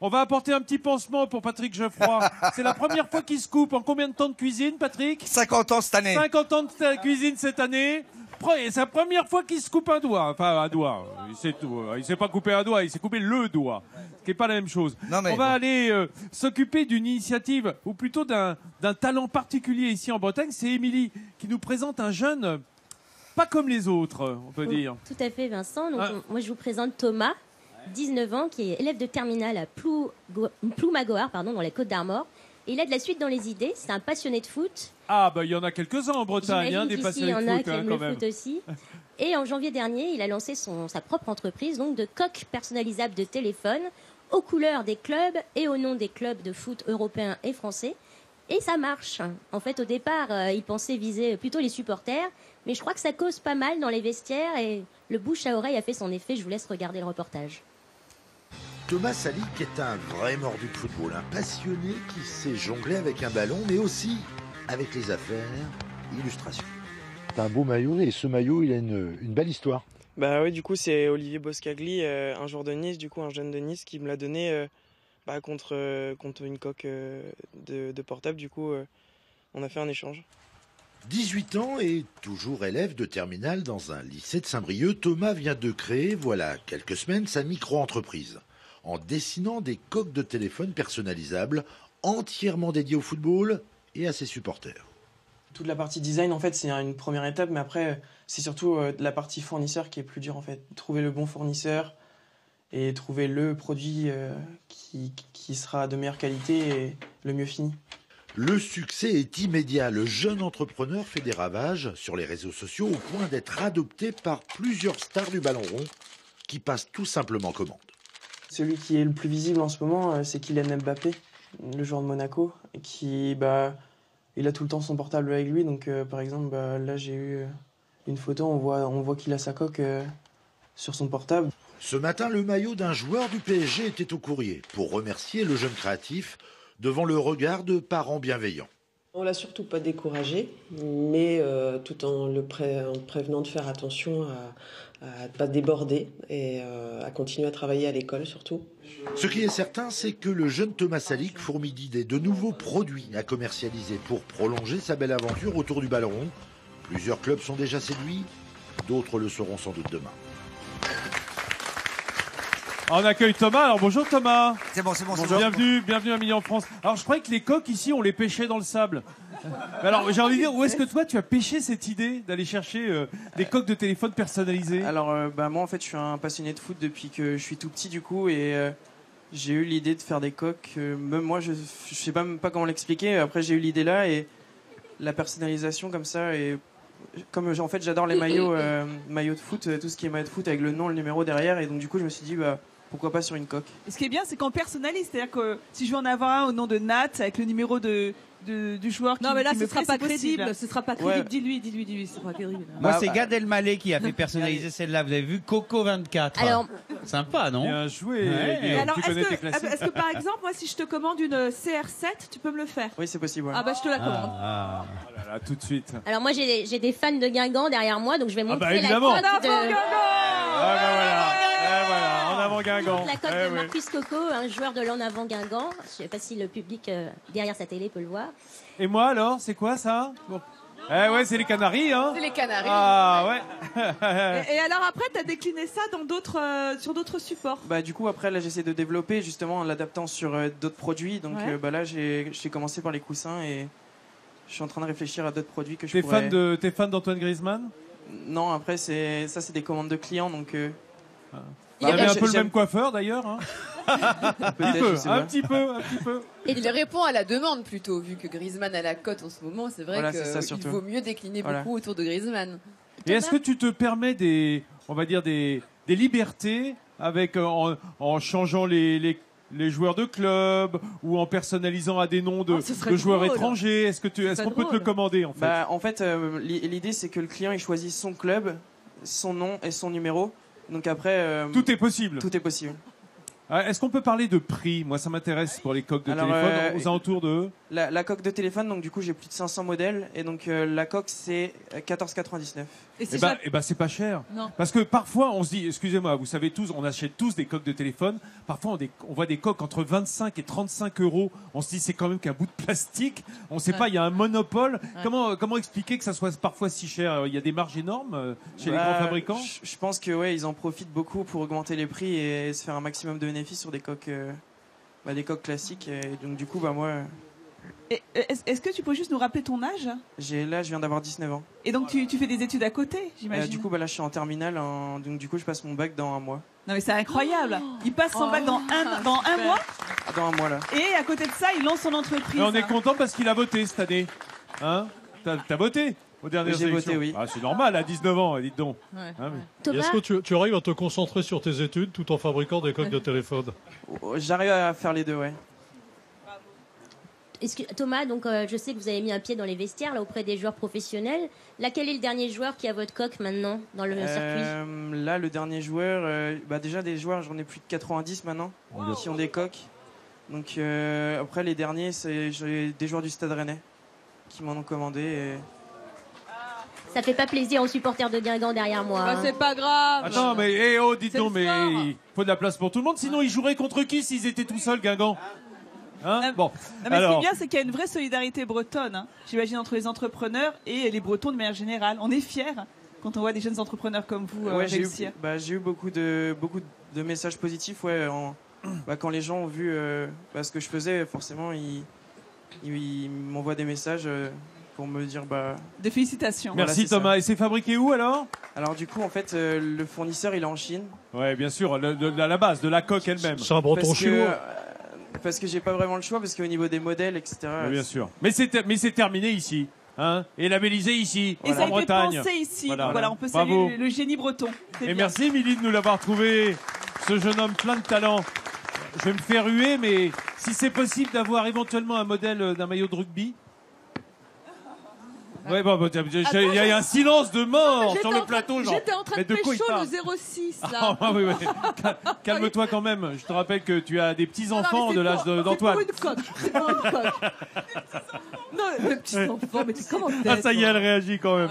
On va apporter un petit pansement pour Patrick Geoffroy. C'est la première fois qu'il se coupe. En combien de temps de cuisine, Patrick? 50 ans cette année. 50 ans de cuisine cette année. C'est la première fois qu'il se coupe un doigt. Enfin, un doigt. Il s'est pas coupé un doigt, il s'est coupé le doigt. Ce qui n'est pas la même chose. On va aller s'occuper d'une initiative, ou plutôt d'un talent particulier ici en Bretagne. C'est Émilie qui nous présente un jeune pas comme les autres, on peut dire. Tout à fait, Vincent. Donc, moi, je vous présente Thomas, 19 ans, qui est élève de terminale à Ploumagoar, dans les Côtes-d'Armor. Et il a de la suite dans les idées. C'est un passionné de foot. Ah, bah, il y en a quelques-uns en Bretagne, des passionnés de foot. Il y en a qui aiment le foot aussi. Et en janvier dernier, il a lancé sa propre entreprise, donc de coques personnalisables de téléphone, aux couleurs des clubs et au nom des clubs de foot européens et français. Et ça marche. En fait, au départ, il pensait viser plutôt les supporters. Mais je crois que ça cause pas mal dans les vestiaires. Et le bouche à oreille a fait son effet. Je vous laisse regarder le reportage. Thomas Salic est un vrai mordu de football, un passionné qui sait jongler avec un ballon, mais aussi avec les affaires. Illustration. C'est un beau maillot et ce maillot, il a une belle histoire. Bah oui, du coup, c'est Olivier Boscagli, un joueur de Nice, un jeune de Nice, qui me l'a donné contre une coque de portable. Du coup, on a fait un échange. 18 ans et toujours élève de terminale dans un lycée de Saint-Brieuc, Thomas vient de créer, voilà quelques semaines, sa micro-entreprise, en dessinant des coques de téléphone personnalisables entièrement dédiées au football et à ses supporters. Toute la partie design, en fait, c'est une première étape, mais après, c'est surtout la partie fournisseur qui est plus dure, en fait. Trouver le bon fournisseur et trouver le produit qui sera de meilleure qualité et le mieux fini. Le succès est immédiat. Le jeune entrepreneur fait des ravages sur les réseaux sociaux au point d'être adopté par plusieurs stars du ballon rond qui passent tout simplement commande. Celui qui est le plus visible en ce moment, c'est Kylian Mbappé, le joueur de Monaco, qui il a tout le temps son portable avec lui. Donc, par exemple, là, j'ai eu une photo, on voit qu'il a sa coque sur son portable. Ce matin, le maillot d'un joueur du PSG était au courrier pour remercier le jeune créatif devant le regard de parents bienveillants. On l'a surtout pas découragé, mais tout en le prévenant de faire attention à ne pas déborder et à continuer à travailler à l'école surtout. Ce qui est certain, c'est que le jeune Thomas Salic fourmille d'idées, de nouveaux produits à commercialiser pour prolonger sa belle aventure autour du ballon rond. Plusieurs clubs sont déjà séduits, d'autres le seront sans doute demain. On accueille Thomas. Alors bonjour Thomas. C'est bon. Bienvenue à Midi en France. Alors je croyais que les coques ici, on les pêchait dans le sable. Alors j'ai envie de dire, où est-ce que toi tu as pêché cette idée d'aller chercher des coques de téléphone personnalisées? Alors moi en fait je suis un passionné de foot depuis que je suis tout petit du coup et j'ai eu l'idée de faire des coques. Même moi je sais même pas comment l'expliquer. Après j'ai eu l'idée là et la personnalisation comme ça et comme en fait j'adore les maillots de foot, tout ce qui est maillot de foot avec le nom, le numéro derrière et donc du coup je me suis dit pourquoi pas sur une coque. Et ce qui est bien, c'est qu'on personnalise. C'est-à-dire que si je veux en avoir un au nom de Nat, avec le numéro du joueur qui Non, mais là, qui ce me sera plaît, pas c'est possible. crédible. Ce sera pas crédible. Ouais. Dis-lui. Ce sera crédible. Moi, c'est Gad Elmaleh qui a fait personnaliser celle-là. Vous avez vu Coco 24. Alors, Sympa, non? Bien joué. Ouais. Guillaume. Alors, Tu connais tes classiques. est-ce que par exemple, moi, si je te commande une CR7, tu peux me le faire? Oui c'est possible. Ouais. Ah bah, je te la commande. Oh là là, tout de suite. alors moi, j'ai des fans de Guingamp derrière moi, donc je vais montrer la évidemment. coque de... En avant Guingamp. La coque de Marcus Coco, un joueur de l'en avant Guingamp. Je sais pas si le public derrière sa télé peut le voir. Et moi alors, c'est quoi ça? Bon. Ouais, c'est les Canaries, hein. C'est les Canaries. Ah ouais. Et alors après, t'as décliné ça sur d'autres supports. Du coup après là j'essaie de développer justement en l'adaptant sur d'autres produits. Donc Ouais. là j'ai commencé par les coussins et je suis en train de réfléchir à d'autres produits que je pourrais... T'es fan d'Antoine Griezmann? Non après c'est des commandes de clients donc... Il y avait un peu le même coiffeur d'ailleurs. Hein. Un petit peu. Et il répond à la demande plutôt, vu que Griezmann a la cote en ce moment. C'est vrai Voilà, c'est ça, qu'il surtout. vaut mieux décliner beaucoup autour de Griezmann. Et est-ce que tu te permets des libertés avec en changeant les joueurs de club ou en personnalisant à des noms de joueurs étrangers? Est-ce qu'on peut te le commander en fait? En fait, l'idée c'est que le client il choisit son club, son nom et son numéro. Donc après, tout est possible. Tout est possible. Est-ce qu'on peut parler de prix? Moi, ça m'intéresse pour les coques de téléphone aux alentours de... La coque de téléphone, donc du coup j'ai plus de 500 modèles et donc la coque c'est 14,99. C'est pas cher. Non. Parce que parfois, on se dit, excusez-moi, vous savez tous, on achète tous des coques de téléphone. Parfois, on voit des coques entre 25 et 35 euros. On se dit, c'est quand même qu'un bout de plastique. On sait pas, il y a un monopole. Comment expliquer que ça soit parfois si cher? Il y a des marges énormes chez les grands fabricants? Je pense que ils en profitent beaucoup pour augmenter les prix et se faire un maximum de bénéfices sur des coques classiques. Et donc, du coup, moi. Est-ce que tu peux juste nous rappeler ton âge? Là, je viens d'avoir 19 ans. Et donc, tu fais des études à côté, j'imagine? Du coup, là, je suis en terminale. Donc, du coup, je passe mon bac dans 1 mois. Non, mais c'est incroyable. Il passe son bac dans un mois? Dans 1 mois, là. Et à côté de ça, il lance son entreprise. Mais on est content parce qu'il a voté cette année. Hein? T'as voté aux dernières J'ai élections? voté, oui. Ah, c'est normal, à 19 ans, dites donc. Ouais. Mais... Est-ce que tu arrives à te concentrer sur tes études tout en fabriquant des coques de téléphone? J'arrive à faire les deux, ouais. Thomas, donc je sais que vous avez mis un pied dans les vestiaires là auprès des joueurs professionnels. Là, quel est le dernier joueur qui a votre coque maintenant dans le circuit? Là, le dernier joueur, déjà des joueurs, j'en ai plus de 90 maintenant qui ont des coques. Donc après les derniers, j'ai des joueurs du Stade Rennais qui m'en ont commandé. Et... Ça fait pas plaisir aux supporters de Guingamp derrière moi. Bah, c'est pas grave. Attends, mais dites donc, mais il faut de la place pour tout le monde. Sinon, ils joueraient contre qui s'ils étaient tout seuls, Guingamp? Bon. Non, mais ce qui est bien, c'est qu'il y a une vraie solidarité bretonne, hein, j'imagine, entre les entrepreneurs et les Bretons de manière générale. On est fiers quand on voit des jeunes entrepreneurs comme vous réussir. J'ai eu beaucoup de messages positifs. Quand les gens ont vu ce que je faisais, forcément, ils m'envoient des messages pour me dire... Des félicitations. Merci Thomas. Et c'est fabriqué où alors? Alors du coup, en fait, le fournisseur, il est en Chine. Ouais, bien sûr, à la base, de la coque elle-même. C'est un breton chinois. Parce que j'ai pas vraiment le choix, parce qu'au niveau des modèles, etc. Oui, bien sûr. Mais c'est terminé ici. Hein, et labellisé ici, et ça a en Bretagne. été pensé ici. Voilà. Voilà, on peut saluer le génie breton. Et merci Émilie de nous l'avoir trouvé, ce jeune homme plein de talent. Je vais me faire huer, mais si c'est possible d'avoir éventuellement un modèle d'un maillot de rugby. Ouais, il y a un silence de mort sur le plateau. J'étais en train de pécho le 06 là. Oui. Calme-toi quand même. Je te rappelle que tu as des petits-enfants de l'âge d'Antoine. C'est pas une coque. Non, les petits-enfants, mais comment t'es? Ah, ça y est, elle réagit quand même.